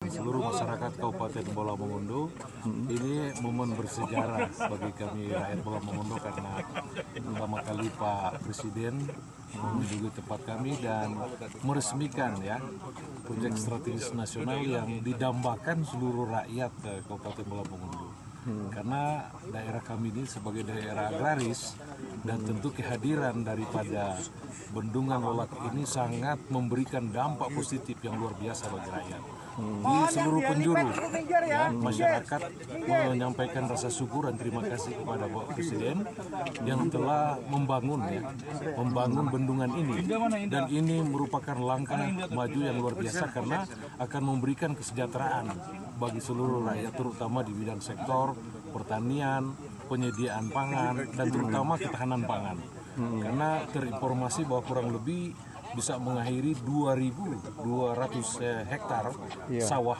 seluruh masyarakat Kabupaten Bola Mongondo. Ini momen bersejarah bagi kami rakyat Bola Mongondo karena pertama kali Pak Presiden mengunjungi tempat kami dan meresmikan ya proyek strategis nasional yang didambakan seluruh rakyat Kabupaten Bola Mongondo. Karena daerah kami ini sebagai daerah agraris dan tentu kehadiran daripada Bendungan Lolak ini sangat memberikan dampak positif yang luar biasa bagi rakyat. Di seluruh penjuru ya, masyarakat menyampaikan rasa syukur dan terima kasih kepada Bapak Presiden yang telah membangun bendungan ini, dan ini merupakan langkah maju yang luar biasa karena akan memberikan kesejahteraan bagi seluruh rakyat, terutama di bidang sektor pertanian, penyediaan pangan, dan terutama ketahanan pangan. Karena terinformasi bahwa kurang lebih bisa mengakhiri 2.200 hektar sawah